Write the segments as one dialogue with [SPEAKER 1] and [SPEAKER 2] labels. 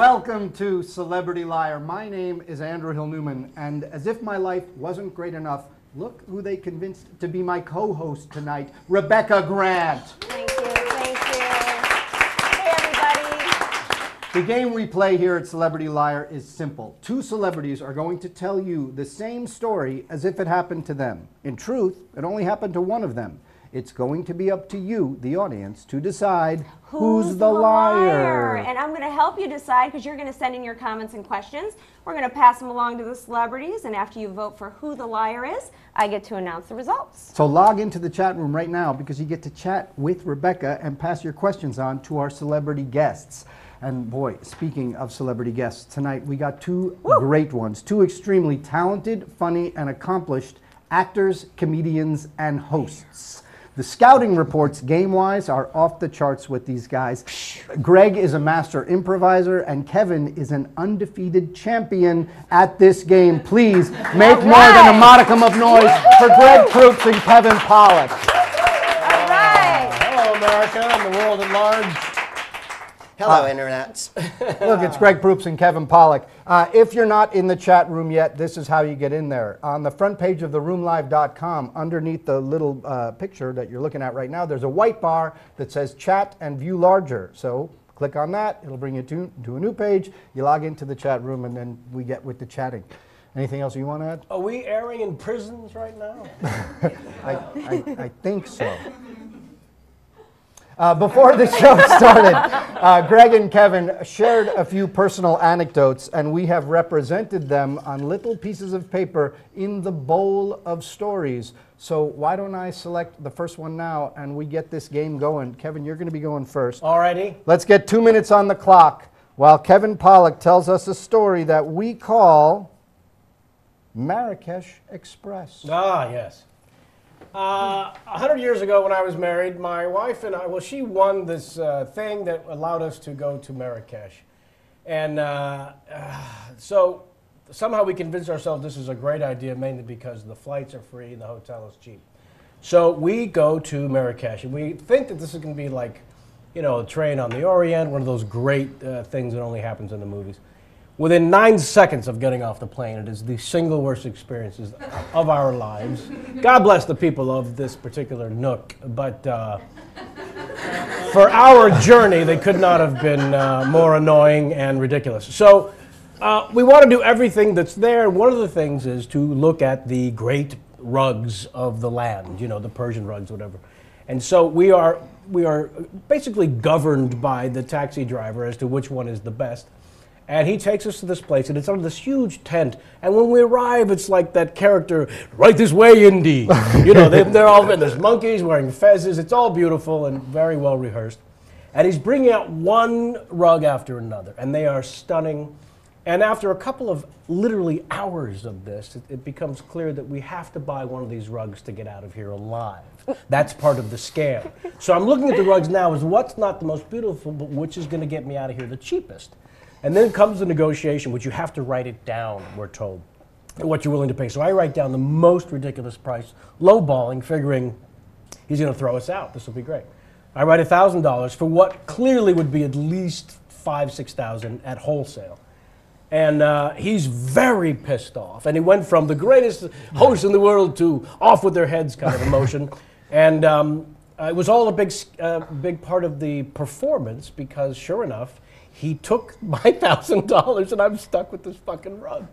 [SPEAKER 1] Welcome to Celebrity Liar. My name is Andrew Hill Newman, and as if my life wasn't great enough, look who they convinced to be my co-host tonight, Rebecca Grant.
[SPEAKER 2] Thank you, thank you. Hey, everybody.
[SPEAKER 1] The game we play here at Celebrity Liar is simple. Two celebrities are going to tell you the same story as if it happened to them. In truth, it only happened to one of them. It's going to be up to you, the audience, to decide who's the liar.
[SPEAKER 2] And I'm going to help you decide because you're going to send in your comments and questions. We're going to pass them along to the celebrities, and after you vote for who the liar is, I get to announce the results.
[SPEAKER 1] So log into the chat room right now because you get to chat with Rebecca and pass your questions on to our celebrity guests. And boy, speaking of celebrity guests, tonight we got two great ones, two extremely talented, funny, and accomplished actors, comedians, and hosts. The scouting reports, game-wise, are off the charts with these guys. Greg is a master improviser, and Kevin is an undefeated champion at this game. Please make more than a modicum of noise for Greg Proops and Kevin Pollak.
[SPEAKER 2] All right.
[SPEAKER 3] Hello, America and the world at large.
[SPEAKER 4] Hello, Internet.
[SPEAKER 1] Look, it's Greg Proops and Kevin Pollak. If you're not in the chat room yet, this is how you get in there. On the front page of theroomlive.com, underneath the little picture that you're looking at right now, there's a white bar that says chat and view larger. So click on that. It'll bring you to a new page. You log into the chat room, and then we get with the chatting. Anything else you want to add?
[SPEAKER 3] Are we airing in prisons right now?
[SPEAKER 1] I think so. Before the show started, Greg and Kevin shared a few personal anecdotes, and we have represented them on little pieces of paper in the bowl of stories. So why don't I select the first one now, and we get this game going. Kevin, you're going to be going first.
[SPEAKER 3] Alrighty.
[SPEAKER 1] Let's get 2 minutes on the clock while Kevin Pollak tells us a story that we call Marrakesh Express.
[SPEAKER 3] Ah, yes. 100 years ago when I was married, my wife and I, well, she won this thing that allowed us to go to Marrakesh. And so somehow we convinced ourselves this is a great idea, mainly because the flights are free and the hotel is cheap. So we go to Marrakesh, and we think that this is going to be like, you know, a train on the Orient, one of those great things that only happens in the movies. Within 9 seconds of getting off the plane, it is the single worst experiences of our lives. God bless the people of this particular nook, but for our journey, they could not have been more annoying and ridiculous. So we want to do everything that's there. One of the things is to look at the great rugs of the land, you know, the Persian rugs, whatever. And so we are basically governed by the taxi driver as to which one is the best. And he takes us to this place, and it's under this huge tent. And when we arrive, it's like that character, right this way, Indy. You know, they're all, and there's monkeys wearing fezzes. It's all beautiful and very well rehearsed. And he's bringing out one rug after another, and they are stunning. And after a couple of literally hours of this, it becomes clear that we have to buy one of these rugs to get out of here alive. That's part of the scam. So I'm looking at the rugs now as what's not the most beautiful, but which is going to get me out of here the cheapest. And then comes the negotiation, which you have to write it down, we're told, what you're willing to pay. So I write down the most ridiculous price, lowballing, figuring he's going to throw us out. This will be great. I write $1,000 for what clearly would be at least $5,000, $6,000 at wholesale. And he's very pissed off. And he went from the greatest host in the world to off with their heads kind of emotion. And it was all a big part of the performance because, sure enough, he took my $1,000 and I'm stuck with this fucking rug.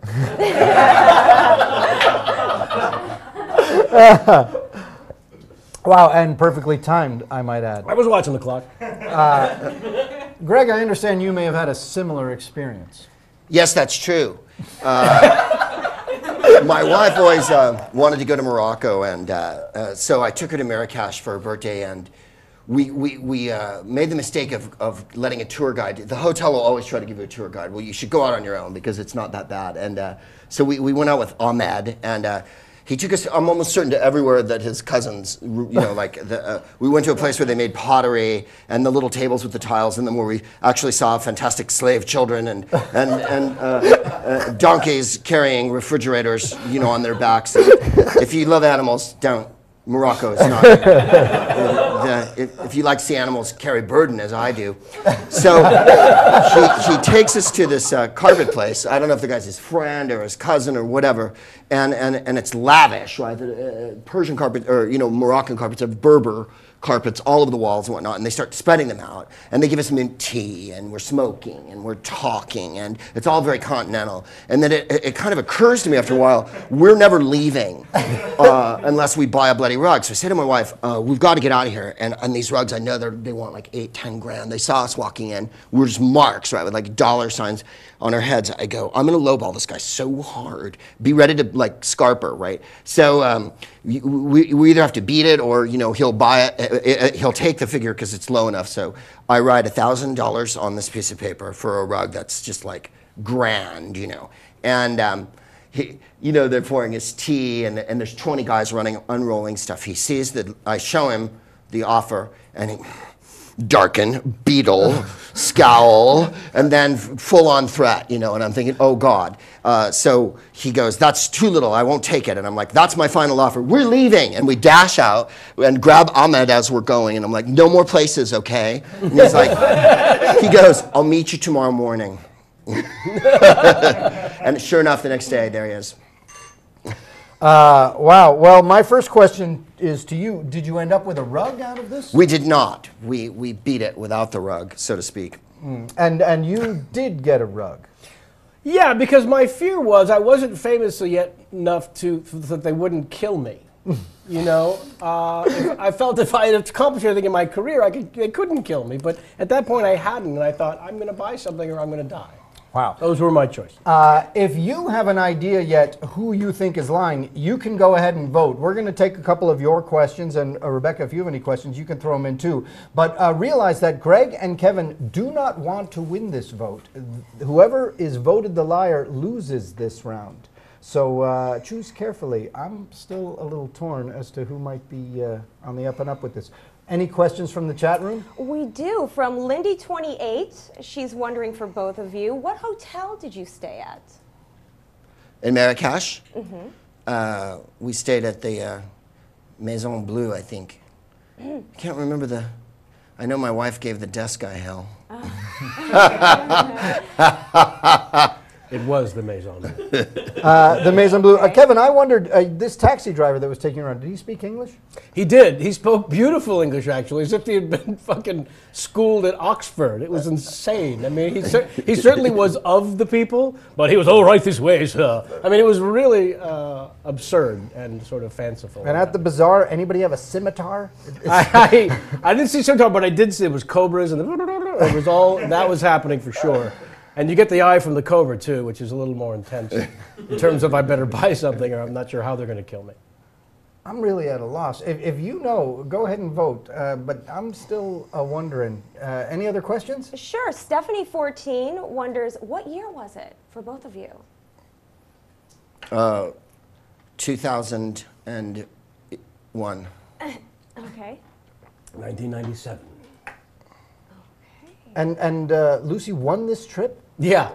[SPEAKER 1] Wow, and perfectly timed, I might add.
[SPEAKER 3] I was watching the clock.
[SPEAKER 1] Greg, I understand you may have had a similar experience.
[SPEAKER 4] Yes, that's true. My wife always wanted to go to Morocco, and so I took her to Marrakesh for her birthday, and we made the mistake of letting a tour guide. The hotel will always try to give you a tour guide. Well, you should go out on your own because it's not that bad. And so we went out with Ahmed, and he took us, I'm almost certain, to everywhere that his cousins, you know, like, we went to a place where they made pottery and the little tables with the tiles in them where we actually saw fantastic slave children and donkeys carrying refrigerators, you know, on their backs. And if you love animals, don't. Morocco is not if you like to see animals carry burden as I do. So he takes us to this carpet place. I don't know if the guy's his friend or his cousin or whatever, and it's lavish, right? Persian carpet, or Moroccan carpets have Berber carpets all over the walls and whatnot, and they start spreading them out, and they give us mint tea, and we're smoking, and we're talking, and it's all very continental. And then it kind of occurs to me after a while, we're never leaving unless we buy a bloody rug. So I say to my wife, we've got to get out of here, and these rugs, I know they want like 8-10 grand. They saw us walking in. We're just marks, right, with like dollar signs on our heads. I go, I'm going to lowball this guy so hard. Be ready to like scarper, right? So we either have to beat it, or he'll buy it. He'll take the figure because it's low enough. So I write $1,000 on this piece of paper for a rug that's just like grand, and they're pouring his tea, and there's 20 guys unrolling stuff. He sees that I show him the offer, and he darken, beetle, scowl, and then full-on threat, and I'm thinking, oh God. So he goes, that's too little, I won't take it. And I'm like, that's my final offer, we're leaving. And we dash out and grab Ahmed as we're going, and I'm like, no more places, okay? And he's like, he goes, I'll meet you tomorrow morning. And sure enough, the next day, there he is.
[SPEAKER 1] Wow. Well, my first question is to you. Did you end up with a rug out of this?
[SPEAKER 4] We did not. We beat it without the rug, so to speak.
[SPEAKER 1] And you did get a rug.
[SPEAKER 3] Yeah, because my fear was I wasn't famous yet enough that they wouldn't kill me. I felt if I had accomplished anything in my career, they couldn't kill me. But at that point, I hadn't, and I thought, I'm going to buy something or I'm going to die.
[SPEAKER 1] Wow.
[SPEAKER 3] Those were my choices.
[SPEAKER 1] If you have an idea yet who you think is lying, you can go ahead and vote. We're going to take a couple of your questions, and Rebecca, if you have any questions, you can throw them in too. But realize that Greg and Kevin do not want to win this vote. Whoever is voted the liar loses this round. So choose carefully. I'm still a little torn as to who might be on the up and up with this. Any questions from the chat room?
[SPEAKER 2] We do. From Lindy28, she's wondering for both of you, what hotel did you stay at?
[SPEAKER 4] In Marrakesh? Mm-hmm. We stayed at the Maison Bleue, I think. I can't remember I know my wife gave the desk guy hell.
[SPEAKER 3] It was the Maison Bleue.
[SPEAKER 1] The Maison Bleue. Kevin, I wondered, this taxi driver that was taking you around, did he speak English?
[SPEAKER 3] He did. He spoke beautiful English, actually, as if he had been fucking schooled at Oxford. It was insane. I mean, he certainly was of the people, but he was, oh, right this way, sir. I mean, it was really absurd and sort of fanciful.
[SPEAKER 1] And at the bazaar, anybody have a scimitar?
[SPEAKER 3] I didn't see scimitar, but I did see it was cobras, and it was all, that was happening for sure. And you get the eye from the cobra, too, which is a little more intense in terms of I better buy something or I'm not sure how they're going to kill me.
[SPEAKER 1] I'm really at a loss. If you know, go ahead and vote. But I'm still wondering. Any other questions?
[SPEAKER 2] Sure. Stephanie14 wonders, what year was it for both of you?
[SPEAKER 4] 2001.
[SPEAKER 2] Okay.
[SPEAKER 3] 1997.
[SPEAKER 1] And Lucy won this trip?
[SPEAKER 3] Yeah.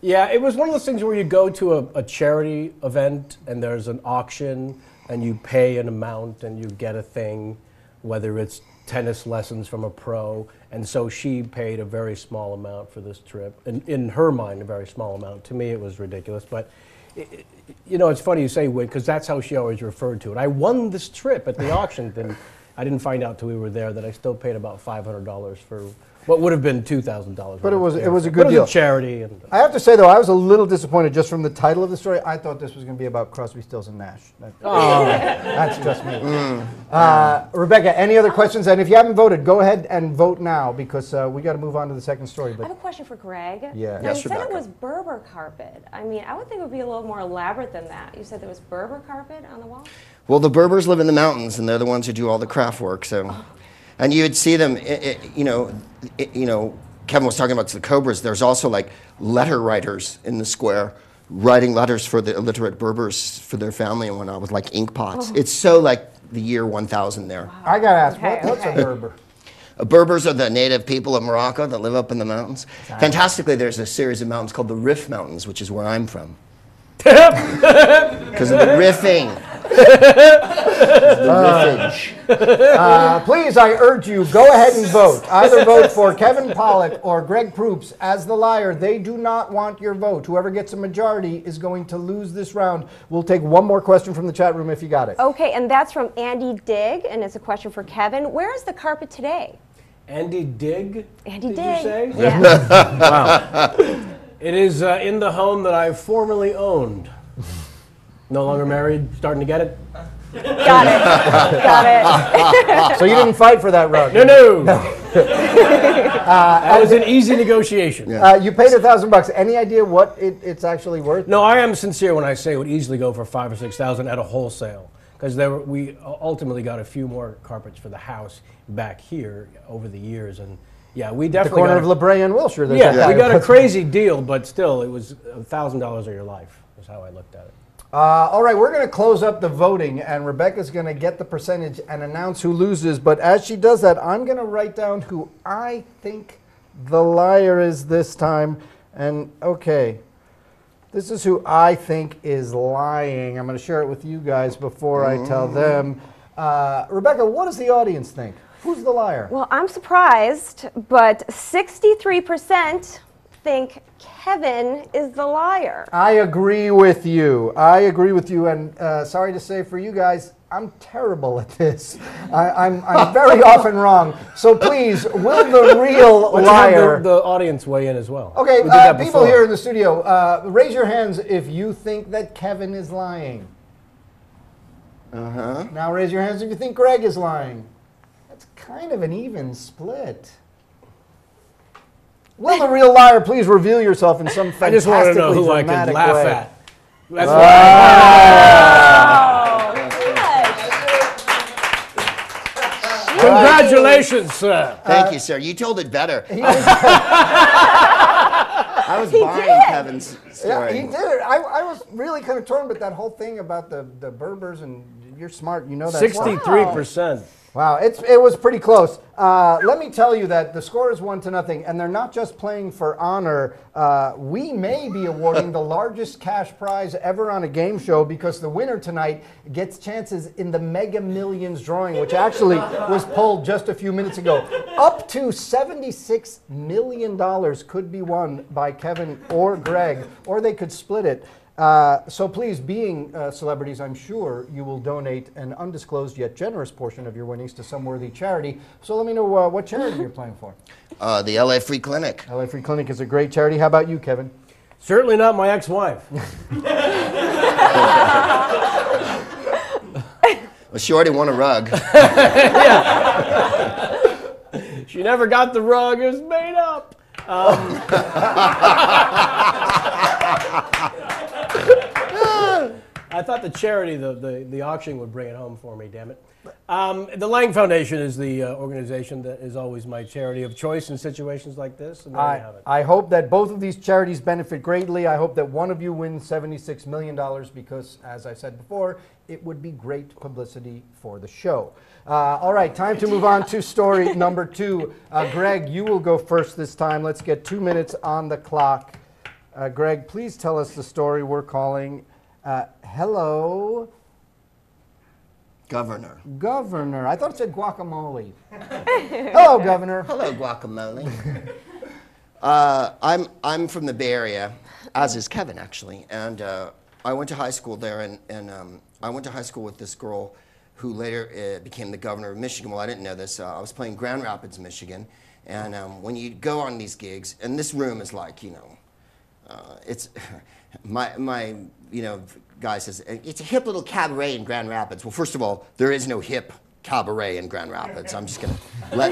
[SPEAKER 3] Yeah, it was one of those things where you go to a charity event and there's an auction and you pay an amount and you get a thing, whether it's tennis lessons from a pro. And so she paid a very small amount for this trip. And in her mind, a very small amount. To me, it was ridiculous. But, it's funny you say, because that's how she always referred to it. I won this trip at the auction. And I didn't find out till we were there that I still paid about $500 for what would have been $2,000.
[SPEAKER 1] But it was a good deal.
[SPEAKER 3] It was a charity. And
[SPEAKER 1] I have to say, though, I was a little disappointed just from the title of the story. I thought this was going to be about Crosby, Stills, and Nash. That's just me. Rebecca, any other questions? And if you haven't voted, go ahead and vote now because we got to move on to the second story.
[SPEAKER 2] I have a question for Greg.
[SPEAKER 1] Yeah.
[SPEAKER 2] Now,
[SPEAKER 4] Yes,
[SPEAKER 2] you said it
[SPEAKER 4] Rebecca.
[SPEAKER 2] was Berber carpet. I mean, I would think it would be a little more elaborate than that. You said there was Berber carpet on the wall?
[SPEAKER 4] Well, the Berbers live in the mountains, and they're the ones who do all the craft work. So, and you would see them, Kevin was talking about the cobras. There's also like letter writers in the square writing letters for the illiterate Berbers for their family and whatnot with like ink pots. It's so like the year 1000 there.
[SPEAKER 2] Wow.
[SPEAKER 1] I got to ask,
[SPEAKER 2] Okay,
[SPEAKER 1] what's a Berber?
[SPEAKER 4] Berbers are the native people of Morocco that live up in the mountains. Fantastically, there's a series of mountains called the Rif Mountains, which is where I'm from. Because of the riffing. riffage.
[SPEAKER 1] Please, I urge you, go ahead and vote. Either vote for Kevin Pollak or Greg Proops as the liar. They do not want your vote. Whoever gets a majority is going to lose this round. We'll take one more question from the chat room if you got it.
[SPEAKER 2] Okay, and that's from Andy Digg, and it's a question for Kevin. Where is the carpet today?
[SPEAKER 3] Andy Digg?
[SPEAKER 2] Andy
[SPEAKER 3] did
[SPEAKER 2] Digg.
[SPEAKER 3] you say?
[SPEAKER 2] Yeah.
[SPEAKER 3] Wow. It is in the home that I formerly owned. No longer married, starting to get it?
[SPEAKER 2] Got it. Got it.
[SPEAKER 1] So you didn't fight for that rug?
[SPEAKER 3] No. That was an easy negotiation.
[SPEAKER 1] You paid $1,000. Any idea what it's actually worth?
[SPEAKER 3] No, I am sincere when I say it would easily go for $5,000 or $6,000 at a wholesale, because we ultimately got a few more carpets for the house back here over the years, and yeah, we
[SPEAKER 1] The
[SPEAKER 3] definitely
[SPEAKER 1] corner
[SPEAKER 3] got
[SPEAKER 1] of La Brea and Wilshire.
[SPEAKER 3] we got a crazy deal, but still, it was $1,000 of your life. Is how I looked at it.
[SPEAKER 1] All right, we're going to close up the voting, and Rebecca's going to get the percentage and announce who loses. But as she does that, I'm going to write down who I think the liar is this time. And okay, this is who I think is lying. I'm going to share it with you guys before I tell them. Rebecca, what does the audience think? Who's the liar?
[SPEAKER 2] Well, I'm surprised, but 63% think Kevin is the liar.
[SPEAKER 1] I agree with you. And sorry to say for you guys, I'm terrible at this. I'm very often wrong. So please, will the real liar...
[SPEAKER 3] Have the audience weigh in as well.
[SPEAKER 1] Okay,
[SPEAKER 3] We did that
[SPEAKER 1] people
[SPEAKER 3] before.
[SPEAKER 1] here in the studio, raise your hands if you think that Kevin is lying. Now raise your hands if you think Greg is lying. That's kind of an even split. Will the real liar please reveal yourself in some
[SPEAKER 3] I just want to know
[SPEAKER 1] fantastically
[SPEAKER 3] who I could
[SPEAKER 1] dramatic
[SPEAKER 3] laugh
[SPEAKER 1] way?
[SPEAKER 3] at. That's
[SPEAKER 2] Oh,
[SPEAKER 3] Congratulations, sir.
[SPEAKER 4] Thank you, sir. You told it better. I was buying
[SPEAKER 2] did.
[SPEAKER 4] Kevin's
[SPEAKER 1] Yeah,
[SPEAKER 4] story.
[SPEAKER 1] he did it. I was really kind of torn, but that whole thing about the Berbers, and you're smart, you know that.
[SPEAKER 3] 63%.
[SPEAKER 1] Wow, it was pretty close. Let me tell you that the score is 1-0, and they're not just playing for honor. We may be awarding the largest cash prize ever on a game show, because the winner tonight gets chances in the Mega Millions drawing, which actually was pulled just a few minutes ago. Up to $76 million could be won by Kevin or Greg, or they could split it. So please, being celebrities, I'm sure you will donate an undisclosed yet generous portion of your winnings to some worthy charity. So let me know what charity you're playing for.
[SPEAKER 4] The LA Free Clinic.
[SPEAKER 1] LA Free Clinic is a great charity. How about you, Kevin?
[SPEAKER 3] Certainly not my ex-wife.
[SPEAKER 4] Well, she already won a rug.
[SPEAKER 3] She never got the rug. It was made up. I thought the charity, the auction would bring it home for me, damn it. The Lang Foundation is the organization that is always my charity of choice in situations like this, and there you have it.
[SPEAKER 1] I hope that both of these charities benefit greatly. I hope that one of you wins $76 million, because, as I said before, it would be great publicity for the show. All right, time to move on to story number 2. Greg, you will go first this time. Let's get 2 minutes on the clock. Greg, please tell us the story we're calling Hello,
[SPEAKER 4] Governor.
[SPEAKER 1] Governor. I thought it said guacamole. Hello, Governor.
[SPEAKER 4] Hello, guacamole. I'm from the Bay Area, as is Kevin, actually. And I went to high school there, and I went to high school with this girl who later became the governor of Michigan. Well, I didn't know this. I was playing Grand Rapids, Michigan. And when you go on these gigs, and this room is like, it's my guy says it's a hip little cabaret in Grand Rapids. Well, first of all, there is no hip cabaret in Grand Rapids. I'm just gonna let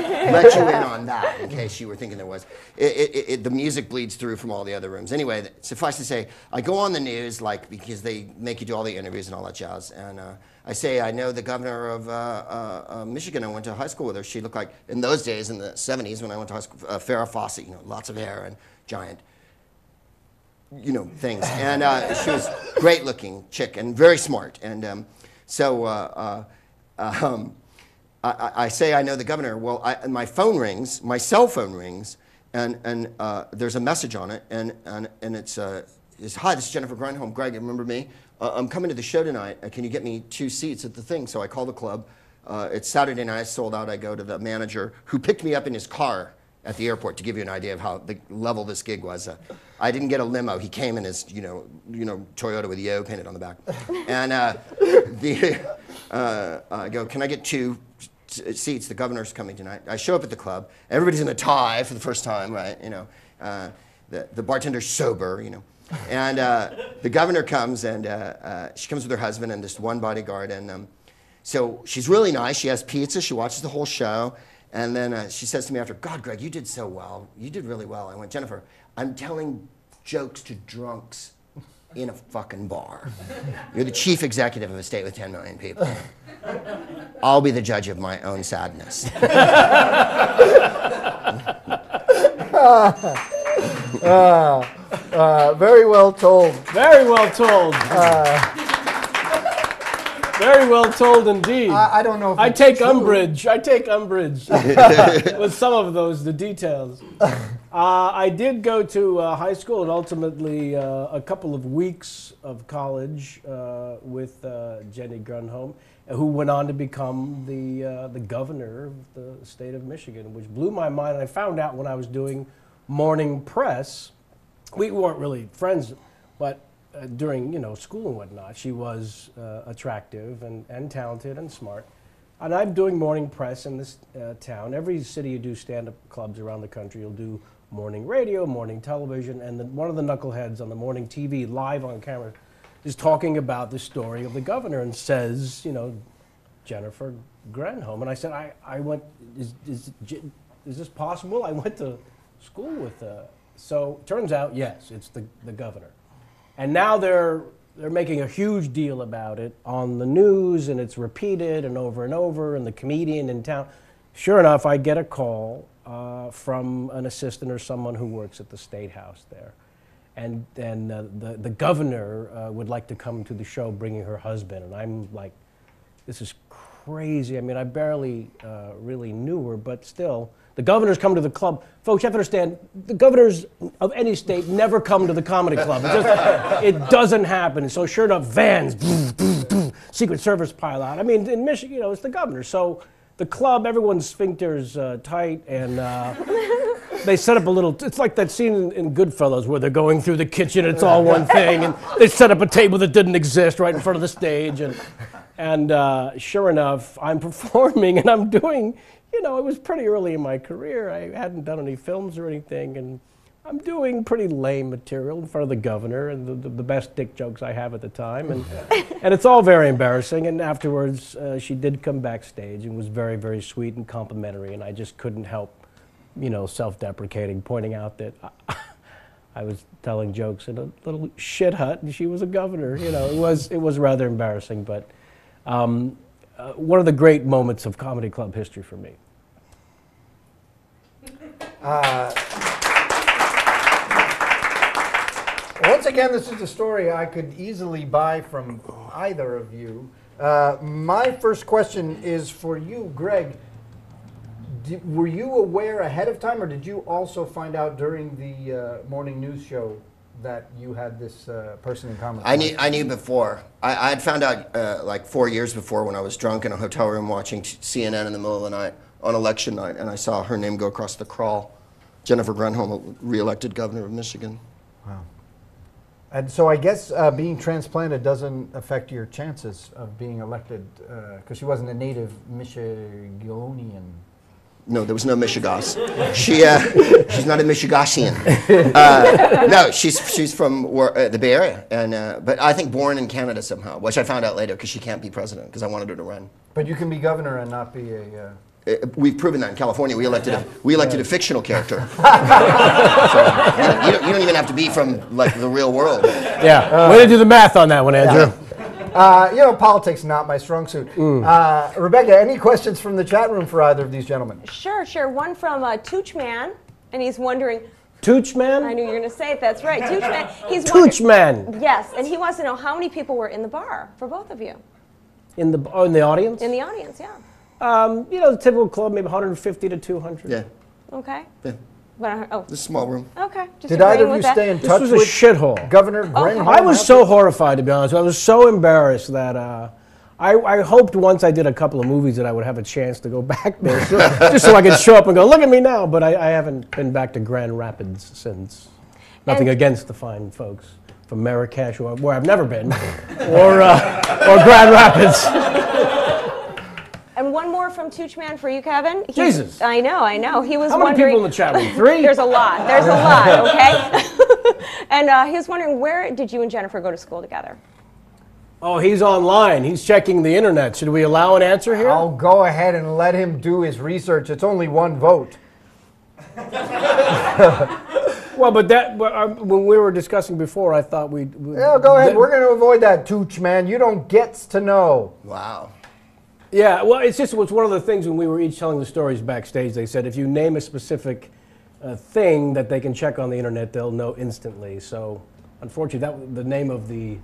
[SPEAKER 4] you in on that in case you were thinking there was. The music bleeds through from all the other rooms. Anyway, suffice to say, I go on the news because they make you do all the interviews and all that jazz, and I say I know the governor of Michigan. I went to high school with her. She looked like, in those days in the 70s when I went to high school, Farrah Fawcett, lots of hair and giant. Things. And she was a great-looking chick and very smart. And I say I know the governor. Well, my phone rings, my cell phone rings, and there's a message on it, and it's hi, this is Jennifer Grunholm. Greg, you remember me? I'm coming to the show tonight. Can you get me 2 seats at the thing? So I call the club. It's Saturday night, sold out. I go to the manager who picked me up in his car at the airport, to give you an idea of how the level this gig was. I didn't get a limo. He came in his, Toyota with Yo painted on the back. And I go, can I get 2 seats? The governor's coming tonight. I show up at the club. Everybody's in a tie for the first time, right? The bartender's sober, And the governor comes, and she comes with her husband and just one bodyguard. And so she's really nice. She has pizza. She watches the whole show. And then she says to me after, God, Greg, you did so well. You did really well. I went, Jennifer, I'm telling jokes to drunks in a fucking bar. You're the chief executive of a state with 10 million people. I'll be the judge of my own sadness.
[SPEAKER 1] Very well told.
[SPEAKER 3] Very well told. Very well told indeed.
[SPEAKER 1] I don't know if
[SPEAKER 3] I
[SPEAKER 1] it's
[SPEAKER 3] take
[SPEAKER 1] true.
[SPEAKER 3] umbrage with some of those, the details. I did go to high school and ultimately a couple of weeks of college with Jenny Grunholm, who went on to become the governor of the state of Michigan, which blew my mind. And I found out when I was doing morning press, we weren't really friends, but during school and whatnot, she was attractive and talented and smart. And I'm doing morning press in this town. Every city you do stand-up clubs around the country, you'll do morning radio, morning television, and one of the knuckleheads on the morning TV live on camera is talking about the story of the governor and says, Jennifer Grunholm. And I said, I went, is this possible? I went to school with so turns out, yes, it's the governor. And now they're making a huge deal about it on the news, and it's repeated and over, and the comedian in town. Sure enough, I get a call from an assistant or someone who works at the State House there. And the governor would like to come to the show bringing her husband. And I'm like, this is crazy. I mean, I barely really knew her, but still. The governor's come to the club. Folks, you have to understand, the governors of any state never come to the comedy club. It doesn't happen. And so sure enough, vans, Secret Service pile out. I mean, in Michigan, it's the governor. So the club, everyone's sphincter's tight, and they set up a little, it's like that scene in Goodfellas where they're going through the kitchen, and it's all one thing, and they set up a table that didn't exist right in front of the stage. And sure enough, I'm performing, and I'm doing, it was pretty early in my career. I hadn't done any films or anything, and I'm doing pretty lame material in front of the governor and the best dick jokes I have at the time. And it's all very embarrassing. And afterwards, she did come backstage and was very, very sweet and complimentary. And I just couldn't help, self-deprecating, pointing out that I was telling jokes in a little shit hut, and she was a governor. It was rather embarrassing, but one of the great moments of comedy club history for me.
[SPEAKER 1] Once again, this is a story I could easily buy from either of you. My first question is for you, Greg. Were you aware ahead of time, or did you also find out during the morning news show that you had this person in common?
[SPEAKER 4] I knew before. I had found out like 4 years before when I was drunk in a hotel room watching CNN in the middle of the night on election night, and I saw her name go across the crawl. Jennifer Grunholm, re-elected governor of Michigan. Wow.
[SPEAKER 1] And so I guess being transplanted doesn't affect your chances of being elected, because she wasn't a native Michigonian.
[SPEAKER 4] No, there was no Michigas. She's not a Michigasian. No, she's from the Bay Area, and but I think born in Canada somehow, which I found out later because she can't be president because I wanted her to run.
[SPEAKER 1] But you can be governor and not be a.
[SPEAKER 4] We've proven that in California. We elected a fictional character. So you don't even have to be from like the real world.
[SPEAKER 3] Yeah, way to do the math on that one, Andrew.
[SPEAKER 1] Politics not my strong suit. Rebecca, any questions from the chat room for either of these gentlemen?
[SPEAKER 2] Sure. One from Tooch Man, and he's wondering.
[SPEAKER 3] Tooch Man?
[SPEAKER 2] I knew you were going to say it. That's right, Tooch Man.
[SPEAKER 3] Tooch Man.
[SPEAKER 2] Yes, and he wants to know how many people were in the bar for both of you.
[SPEAKER 3] In the audience?
[SPEAKER 2] In the audience, yeah.
[SPEAKER 3] The typical club, maybe 150 to 200.
[SPEAKER 4] Yeah.
[SPEAKER 2] Okay.
[SPEAKER 4] Yeah.
[SPEAKER 2] Oh,
[SPEAKER 4] This small room.
[SPEAKER 2] okay. Just
[SPEAKER 1] Did either
[SPEAKER 2] agreeing
[SPEAKER 1] of you
[SPEAKER 2] with that.
[SPEAKER 1] stay in
[SPEAKER 3] This
[SPEAKER 1] touch
[SPEAKER 3] was a
[SPEAKER 1] with
[SPEAKER 3] shithole.
[SPEAKER 1] Governor Grenholm?
[SPEAKER 3] I was so horrified, to be honest. I was so embarrassed that I hoped once I did a couple of movies that I would have a chance to go back there, just so I could show up and go, look at me now. But I haven't been back to Grand Rapids since. Nothing against the fine folks from Marrakesh, where I've never been, or Grand Rapids.
[SPEAKER 2] And one more from Toochman for you, Kevin.
[SPEAKER 3] Jesus.
[SPEAKER 2] I know. He was
[SPEAKER 3] How many
[SPEAKER 2] wondering.
[SPEAKER 3] people in the chat room? 3?
[SPEAKER 2] There's a lot. Okay? And he was wondering, where did you and Jennifer go to school together?
[SPEAKER 3] Oh, he's online. He's checking the internet. Should we allow an answer here?
[SPEAKER 1] I'll go ahead and let him do his research. It's only one vote.
[SPEAKER 3] Well, but when we were discussing before, I thought we'd...
[SPEAKER 1] Yeah, go ahead. We're going to avoid that, Tooch, man. You don't get to know.
[SPEAKER 4] Wow.
[SPEAKER 3] Yeah, well, it was one of the things when we were each telling the stories backstage. They said if you name a specific thing that they can check on the internet, they'll know instantly. So, unfortunately, the name of the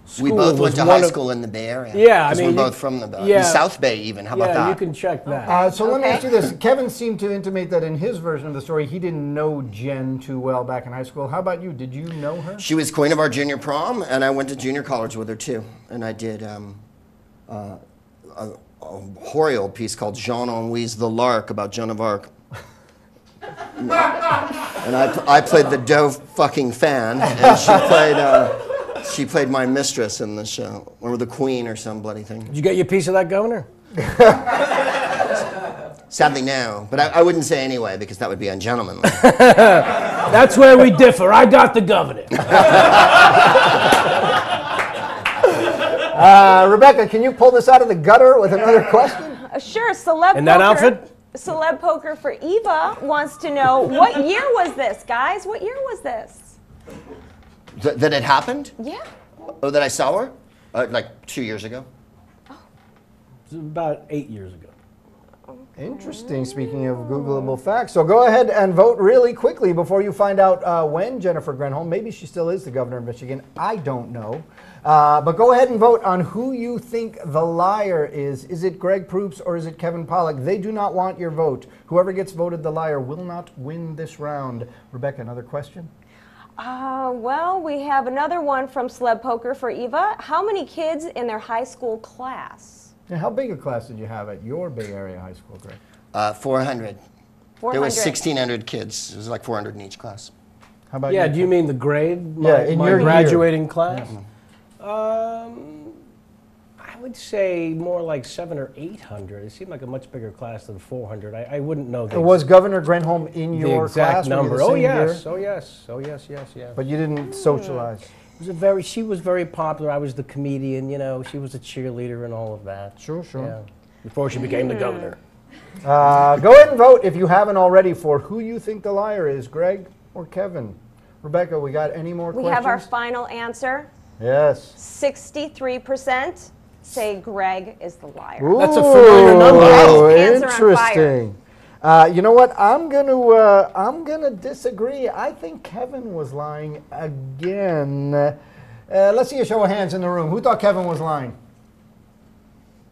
[SPEAKER 3] school
[SPEAKER 4] We both went
[SPEAKER 3] was
[SPEAKER 4] to
[SPEAKER 3] one
[SPEAKER 4] high
[SPEAKER 3] of-
[SPEAKER 4] school in the Bay Area.
[SPEAKER 3] Yeah, I
[SPEAKER 4] 'Cause
[SPEAKER 3] mean,
[SPEAKER 4] we're
[SPEAKER 3] you-
[SPEAKER 4] both from the Bay.
[SPEAKER 3] yeah.
[SPEAKER 4] South Bay even. How about
[SPEAKER 3] Yeah,
[SPEAKER 4] that?
[SPEAKER 3] you can check that.
[SPEAKER 1] So let me
[SPEAKER 2] Okay.
[SPEAKER 1] ask you this. Kevin seemed to intimate that in his version of the story, he didn't know Jen too well back in high school. How about you? Did you know her?
[SPEAKER 4] She was queen of our junior prom, and I went to junior college with her too. And I did a hoary old piece called Jean Henri's The Lark about Joan of Arc. And I played the dove fucking fan, and she played my mistress in the show, or the queen or some bloody thing.
[SPEAKER 3] Did you get your piece of that, Governor?
[SPEAKER 4] Sadly, no. But I wouldn't say anyway, because that would be ungentlemanly.
[SPEAKER 3] That's where we differ. I got the Governor.
[SPEAKER 1] Rebecca, can you pull this out of the gutter with another question?
[SPEAKER 2] Sure, Celeb
[SPEAKER 3] In that
[SPEAKER 2] Poker.
[SPEAKER 3] outfit?
[SPEAKER 2] Celeb Poker for Eva wants to know, what year was this, guys? What year was this?
[SPEAKER 4] That it happened?
[SPEAKER 2] Yeah.
[SPEAKER 4] Oh, that I saw her? Like 2 years ago.
[SPEAKER 3] It was about 8 years ago.
[SPEAKER 1] Interesting, speaking of Googleable facts. So go ahead and vote really quickly before you find out when Jennifer Grenholm, maybe she still is the governor of Michigan, I don't know. But go ahead and vote on who you think the liar is. Is it Greg Proops or is it Kevin Pollak? They do not want your vote. Whoever gets voted the liar will not win this round. Rebecca, another question?
[SPEAKER 2] Well, we have another one from Celeb Poker for Eva. How many kids in their high school class?
[SPEAKER 1] Yeah, how big a class did you have at your Bay Area high school, Greg?
[SPEAKER 4] 400.
[SPEAKER 2] 400.
[SPEAKER 4] There was 1,600 kids. It was like 400 in each class.
[SPEAKER 1] How about
[SPEAKER 3] Yeah,
[SPEAKER 1] you?
[SPEAKER 3] do you mean the grade?
[SPEAKER 1] Yeah, in
[SPEAKER 3] my
[SPEAKER 1] your
[SPEAKER 3] graduating class? I would say more like 700 or 800. It seemed like a much bigger class than 400. I wouldn't know
[SPEAKER 1] Was Governor Grenholm in
[SPEAKER 3] the
[SPEAKER 1] your
[SPEAKER 3] exact
[SPEAKER 1] class? Were you
[SPEAKER 3] number.
[SPEAKER 1] the
[SPEAKER 3] Oh
[SPEAKER 1] same
[SPEAKER 3] yes,
[SPEAKER 1] year?
[SPEAKER 3] oh yes, oh yes, yes, yes.
[SPEAKER 1] But you didn't socialize.
[SPEAKER 3] She was very popular. I was the comedian, you know. She was a cheerleader and all of that.
[SPEAKER 1] Sure.
[SPEAKER 3] Yeah. Before she became the governor.
[SPEAKER 1] Go ahead and vote if you haven't already for who you think the liar is, Greg or Kevin. Rebecca, we got any more
[SPEAKER 2] We
[SPEAKER 1] questions?
[SPEAKER 2] have our final answer.
[SPEAKER 1] Yes.
[SPEAKER 2] 63% say Greg is the liar.
[SPEAKER 3] That's a familiar number.
[SPEAKER 1] Oh,
[SPEAKER 2] Hands are on fire.
[SPEAKER 1] interesting. You know what? I'm gonna disagree. I think Kevin was lying again. Let's see a show of hands in the room. Who thought Kevin was lying?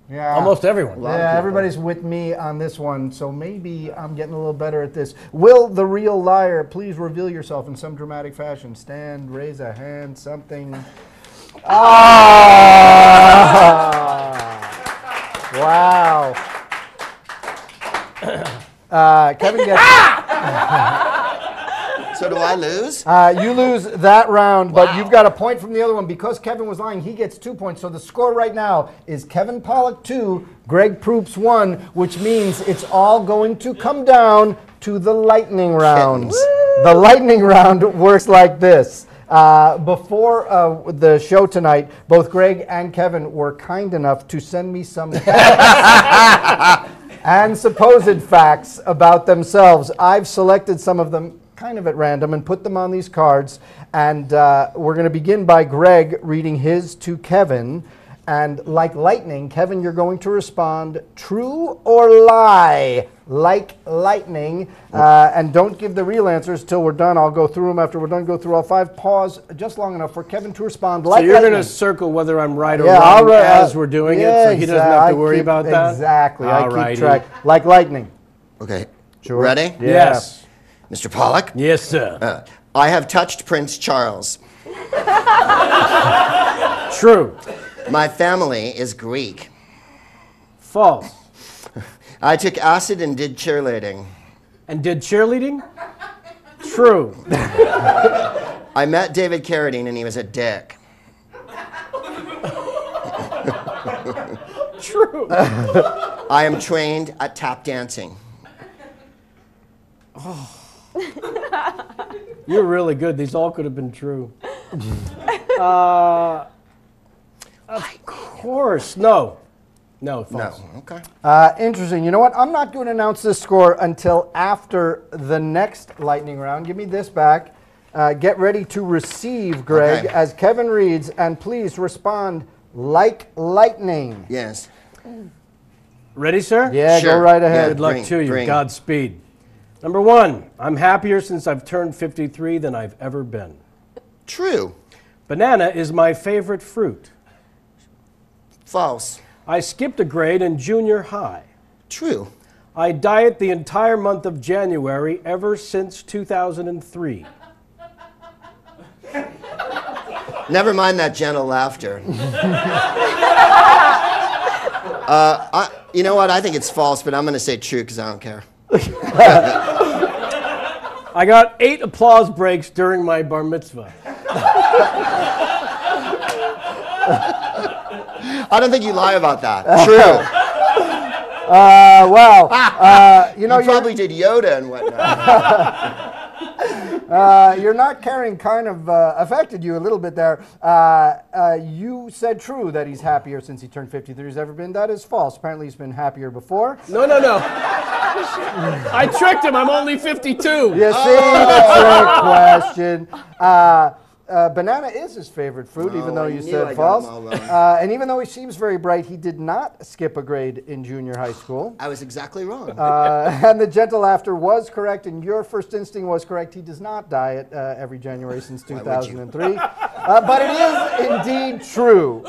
[SPEAKER 1] Yeah.
[SPEAKER 3] Almost everyone.
[SPEAKER 1] Yeah, everybody's with me on this one, so maybe I'm getting a little better at this. Will the real liar please reveal yourself in some dramatic fashion? Stand, raise a hand, something. Wow. Kevin gets.
[SPEAKER 4] So do I lose?
[SPEAKER 1] You lose that round, but you've got a point from the other one. Because Kevin was lying, he gets 2 points. So the score right now is Kevin Pollak 2, Greg Proops 1, which means it's all going to come down to the lightning round. The lightning round works like this. Before the show tonight, both Greg and Kevin were kind enough to send me some facts and supposed facts about themselves. I've selected some of them kind of at random and put them on these cards. And we're going to begin by Greg reading his to Kevin. And like lightning, Kevin, you're going to respond true or lie, like lightning. And don't give the real answers till we're done. I'll go through them after we're done. Go through all five. Pause just long enough for Kevin to respond like
[SPEAKER 3] So you're
[SPEAKER 1] lightning.
[SPEAKER 3] going to circle whether I'm right or
[SPEAKER 1] Yeah,
[SPEAKER 3] wrong
[SPEAKER 1] I'll,
[SPEAKER 3] as we're doing it, so he doesn't have to worry about that?
[SPEAKER 1] Exactly. I keep
[SPEAKER 3] Alrighty.
[SPEAKER 1] track. Like lightning.
[SPEAKER 4] Okay.
[SPEAKER 1] Sure.
[SPEAKER 4] Ready?
[SPEAKER 1] Yeah.
[SPEAKER 3] Yes.
[SPEAKER 4] Mr. Pollak,
[SPEAKER 3] Yes, sir.
[SPEAKER 4] I have touched Prince Charles.
[SPEAKER 3] True.
[SPEAKER 4] My family is Greek.
[SPEAKER 3] False.
[SPEAKER 4] I took acid and did cheerleading.
[SPEAKER 3] And did cheerleading? True.
[SPEAKER 4] I met David Carradine and he was a dick.
[SPEAKER 3] True.
[SPEAKER 4] I am trained at tap dancing.
[SPEAKER 3] You're really good. These all could have been true. Of course. No. No, false.
[SPEAKER 4] No, okay.
[SPEAKER 1] Interesting. You know what? I'm not going to announce this score until after the next lightning round. Give me this back. Get ready to receive, Greg,
[SPEAKER 4] Okay.
[SPEAKER 1] as Kevin reads, and please respond like lightning.
[SPEAKER 4] Yes.
[SPEAKER 3] Ready, sir?
[SPEAKER 1] Yeah,
[SPEAKER 4] Sure.
[SPEAKER 1] go right ahead.
[SPEAKER 3] Good luck
[SPEAKER 4] Green,
[SPEAKER 3] to you.
[SPEAKER 4] green.
[SPEAKER 3] Godspeed. Number 1, I'm happier since I've turned 53 than I've ever been.
[SPEAKER 4] True.
[SPEAKER 3] Banana is my favorite fruit.
[SPEAKER 4] False.
[SPEAKER 3] I skipped a grade in junior high.
[SPEAKER 4] True.
[SPEAKER 3] I diet the entire month of January ever since 2003.
[SPEAKER 4] Never mind that gentle laughter. You know what? I think it's false, but I'm going to say true because I don't care.
[SPEAKER 3] I got 8 applause breaks during my bar mitzvah.
[SPEAKER 4] I don't think you lie about that. True.
[SPEAKER 1] You know,
[SPEAKER 4] You probably did Yoda and whatnot.
[SPEAKER 1] your not caring kind of affected you a little bit there. You said true that he's happier since he turned 53 he's ever been. That is false. Apparently he's been happier before.
[SPEAKER 3] No. I tricked him. I'm only 52.
[SPEAKER 1] You see the trick question. Banana is his favorite fruit,
[SPEAKER 4] Oh,
[SPEAKER 1] even though
[SPEAKER 4] I
[SPEAKER 1] you
[SPEAKER 4] knew
[SPEAKER 1] said
[SPEAKER 4] I got
[SPEAKER 1] false.
[SPEAKER 4] him all wrong.
[SPEAKER 1] And even though he seems very bright, he did not skip a grade in junior high school.
[SPEAKER 4] I was exactly wrong.
[SPEAKER 1] And the gentle laughter was correct, and your first instinct was correct. He does not diet every January since 2003. But it is indeed true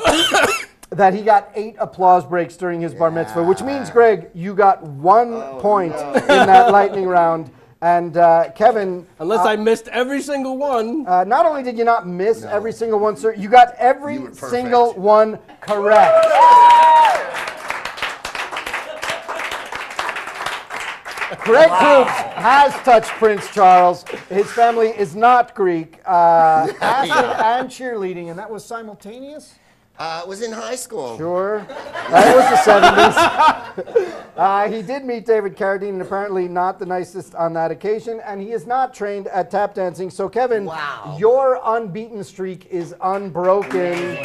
[SPEAKER 1] that he got 8 applause breaks during his bar mitzvah, which means, Greg, you got 1 point in that lightning round. And Kevin,
[SPEAKER 3] Unless I missed every single one.
[SPEAKER 1] not only did you not miss every single one, sir, you got every
[SPEAKER 4] You were perfect.
[SPEAKER 1] single one correct. Greg Proops has touched Prince Charles. His family is not Greek. Acid and cheerleading, and that was simultaneous?
[SPEAKER 4] It was in high school.
[SPEAKER 1] Sure. That was the 70s. He did meet David Carradine, and apparently not the nicest on that occasion, and he is not trained at tap dancing. So, Kevin,
[SPEAKER 4] Wow.
[SPEAKER 1] your unbeaten streak is unbroken.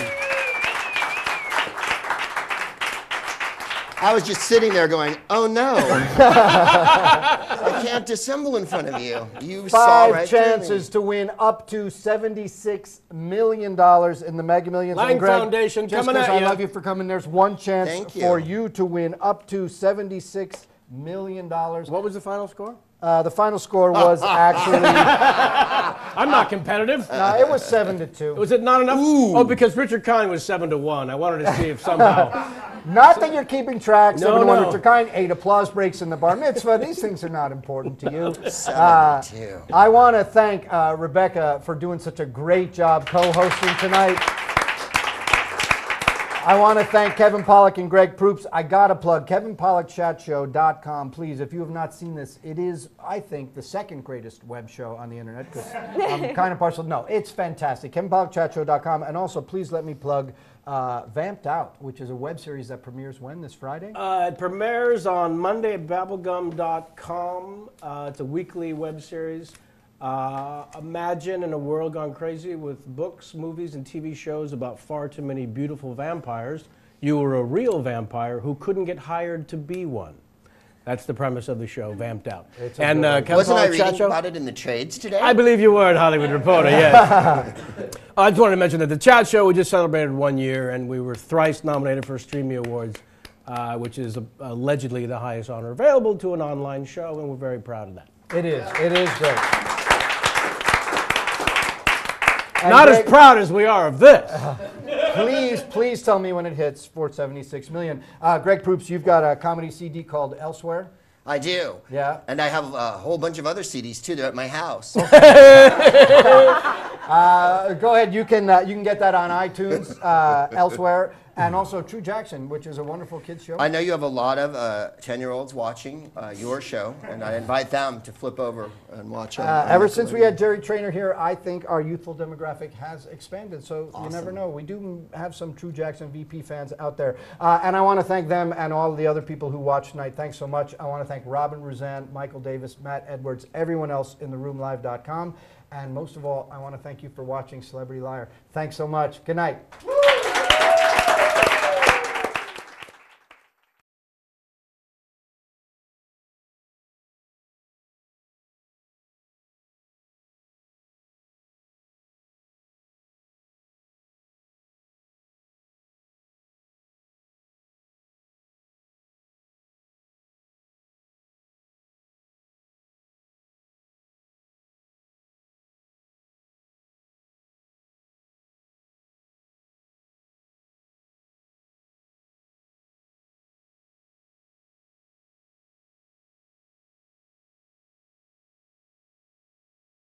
[SPEAKER 4] I was just sitting there going, oh no. I can't dissemble in front of you. You saw
[SPEAKER 1] 5
[SPEAKER 4] right through me.
[SPEAKER 1] chances to win up to $76 million in the Mega Millions.
[SPEAKER 3] Lang
[SPEAKER 1] And Greg,
[SPEAKER 3] Foundation
[SPEAKER 1] just
[SPEAKER 3] coming
[SPEAKER 1] 'cause
[SPEAKER 3] at
[SPEAKER 1] I
[SPEAKER 3] ya.
[SPEAKER 1] love you for coming. There's 1 chance
[SPEAKER 4] Thank
[SPEAKER 1] for
[SPEAKER 4] you.
[SPEAKER 1] you to win up to $76 million.
[SPEAKER 3] What was the final score?
[SPEAKER 1] The final score was actually,
[SPEAKER 3] I'm not competitive.
[SPEAKER 1] it was 7-2.
[SPEAKER 3] Was it not enough? Oh, because Richard Kind was 7-1. I wanted to see if somehow.
[SPEAKER 1] Not that you're keeping track.
[SPEAKER 3] No,
[SPEAKER 1] 7-1
[SPEAKER 3] no.
[SPEAKER 1] Richard Kind, 8 applause breaks in the bar mitzvah. These things are not important to you.
[SPEAKER 4] 7-2.
[SPEAKER 1] I want to thank Rebecca for doing such a great job co-hosting tonight. I want to thank Kevin Pollak and Greg Proops. I got to plug KevinPollakChatShow.com. Please, if you have not seen this, it is, I think, the second greatest web show on the internet because I'm kind of partial. No, it's fantastic. KevinPollakChatShow.com. And also, please let me plug Vamped Out, which is a web series that premieres when? This Friday?
[SPEAKER 3] It premieres on Monday at babblegum.com. It's a weekly web series. Imagine in a world gone crazy with books, movies, and TV shows about far too many beautiful vampires. You were a real vampire who couldn't get hired to be one. That's the premise of the show, Vamped Out. And Kevin
[SPEAKER 4] Wasn't I
[SPEAKER 3] Pollak
[SPEAKER 4] reading
[SPEAKER 3] Chat Show?
[SPEAKER 4] about it in the trades today?
[SPEAKER 3] I believe you were at Hollywood Reporter, yes. I just wanted to mention that the Chat Show, we just celebrated 1 year, and we were thrice nominated for Streamy Awards, which is allegedly the highest honor available to an online show, and we're very proud of that.
[SPEAKER 1] It is. It is great. And
[SPEAKER 3] Not
[SPEAKER 1] Greg,
[SPEAKER 3] as proud as we are of this.
[SPEAKER 1] please tell me when it hits $476 million. Greg Proops, you've got a comedy CD called Elsewhere.
[SPEAKER 4] I do.
[SPEAKER 1] Yeah.
[SPEAKER 4] And I have a whole bunch of other CDs too. They're at my house.
[SPEAKER 1] Go ahead. You can get that on iTunes, elsewhere, and also True Jackson, which is a wonderful kids show.
[SPEAKER 4] I know you have a lot of 10-year-olds watching your show, and I invite them to flip over and watch.
[SPEAKER 1] Ever since we had Jerry Trainer here, I think our youthful demographic has expanded. So you never know. We do have some True Jackson VP fans out there. And I want to thank them and all the other people who watched tonight. Thanks so much. I want to thank Robin Rouzan, Michael Davis, Matt Edwards, everyone else in theroomlive.com. And most of all, I want to thank you for watching Celebrity Liar. Thanks so much. Good night.